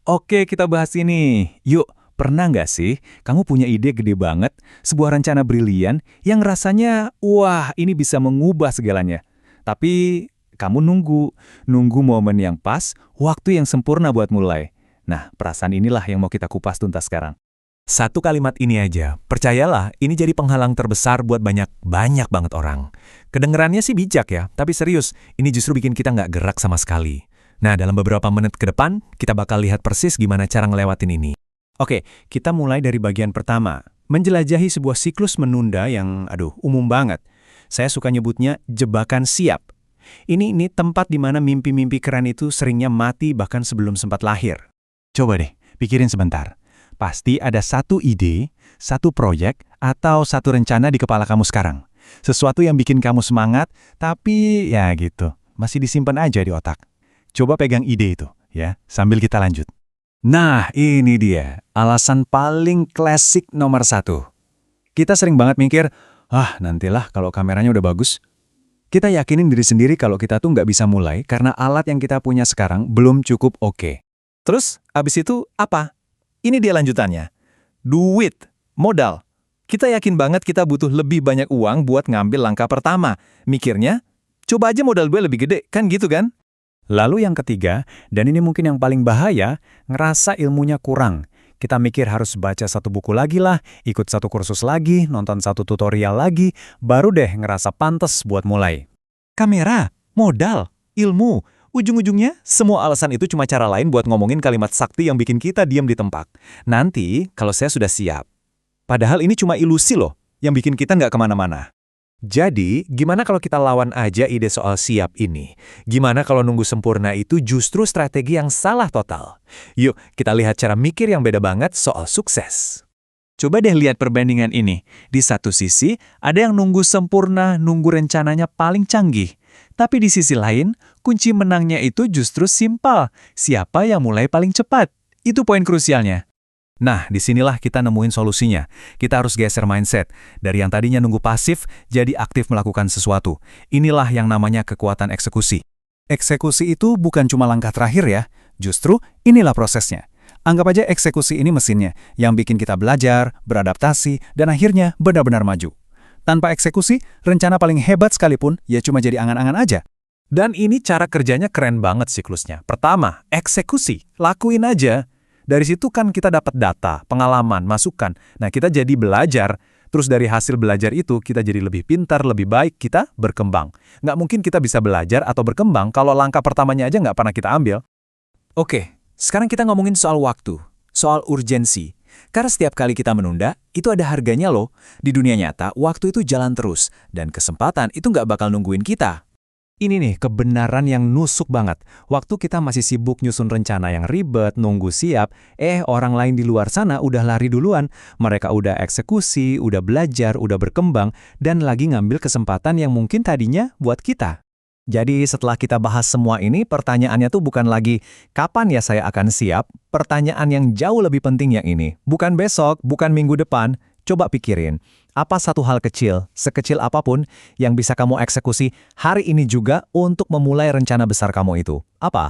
Oke, kita bahas ini. Yuk, pernah nggak sih kamu punya ide gede banget, sebuah rencana brilian yang rasanya, wah ini bisa mengubah segalanya. Tapi kamu nunggu momen yang pas, waktu yang sempurna buat mulai. Nah, perasaan inilah yang mau kita kupas tuntas sekarang. Satu kalimat ini aja, percayalah ini jadi penghalang terbesar buat banyak banget orang. Kedengerannya sih bijak ya, tapi serius, ini justru bikin kita nggak gerak sama sekali. Nah, dalam beberapa menit ke depan, kita bakal lihat persis gimana cara ngelewatin ini. Oke, kita mulai dari bagian pertama. Menjelajahi sebuah siklus menunda yang, umum banget. Saya suka nyebutnya jebakan siap. Ini tempat di mana mimpi-mimpi keren itu seringnya mati bahkan sebelum sempat lahir. Coba deh, pikirin sebentar. Pasti ada satu ide, satu proyek, atau satu rencana di kepala kamu sekarang. Sesuatu yang bikin kamu semangat, tapi ya gitu, masih disimpan aja di otak. Coba pegang ide itu, ya, sambil kita lanjut. Nah, ini dia, alasan paling klasik nomor 1. Kita sering banget mikir, nantilah kalau kameranya udah bagus. Kita yakinin diri sendiri kalau kita tuh nggak bisa mulai karena alat yang kita punya sekarang belum cukup oke. Terus, abis itu apa? Ini dia lanjutannya. Duit, modal. Kita yakin banget kita butuh lebih banyak uang buat ngambil langkah pertama. Mikirnya, coba aja modal gue lebih gede, kan gitu kan? Lalu yang ketiga, dan ini mungkin yang paling bahaya, ngerasa ilmunya kurang. Kita mikir harus baca satu buku lagi lah, ikut satu kursus lagi, nonton satu tutorial lagi, baru deh ngerasa pantas buat mulai. Kamera, modal, ilmu, ujung-ujungnya semua alasan itu cuma cara lain buat ngomongin kalimat sakti yang bikin kita diam di tempat. Nanti, kalau saya sudah siap. Padahal ini cuma ilusi loh, yang bikin kita nggak kemana-mana. Jadi, gimana kalau kita lawan aja ide soal siap ini? Gimana kalau nunggu sempurna itu justru strategi yang salah total? Yuk, kita lihat cara mikir yang beda banget soal sukses. Coba deh lihat perbandingan ini. Di satu sisi, ada yang nunggu sempurna, nunggu rencananya paling canggih. Tapi di sisi lain, kunci menangnya itu justru simpel. Siapa yang mulai paling cepat? Itu poin krusialnya. Nah, disinilah kita nemuin solusinya. Kita harus geser mindset. Dari yang tadinya nunggu pasif, jadi aktif melakukan sesuatu. Inilah yang namanya kekuatan eksekusi. Eksekusi itu bukan cuma langkah terakhir ya. Justru inilah prosesnya. Anggap aja eksekusi ini mesinnya, yang bikin kita belajar, beradaptasi, dan akhirnya benar-benar maju. Tanpa eksekusi, rencana paling hebat sekalipun, ya cuma jadi angan-angan aja. Dan ini cara kerjanya keren banget siklusnya. Pertama, eksekusi. Lakuin aja. Dari situ kan kita dapat data, pengalaman, masukan. Nah, kita jadi belajar. Terus dari hasil belajar itu, kita jadi lebih pintar, lebih baik, kita berkembang. Nggak mungkin kita bisa belajar atau berkembang kalau langkah pertamanya aja nggak pernah kita ambil. Oke, sekarang kita ngomongin soal waktu, soal urgensi. Karena setiap kali kita menunda, itu ada harganya loh. Di dunia nyata, waktu itu jalan terus. Dan kesempatan itu nggak bakal nungguin kita. Ini nih kebenaran yang nusuk banget. Waktu kita masih sibuk nyusun rencana yang ribet, nunggu siap, orang lain di luar sana udah lari duluan. Mereka udah eksekusi, udah belajar, udah berkembang, dan lagi ngambil kesempatan yang mungkin tadinya buat kita. Jadi setelah kita bahas semua ini, pertanyaannya tuh bukan lagi, kapan ya saya akan siap? Pertanyaan yang jauh lebih penting yang ini. Bukan besok, bukan minggu depan. Coba pikirin, apa satu hal kecil, sekecil apapun, yang bisa kamu eksekusi hari ini juga untuk memulai rencana besar kamu itu? Apa?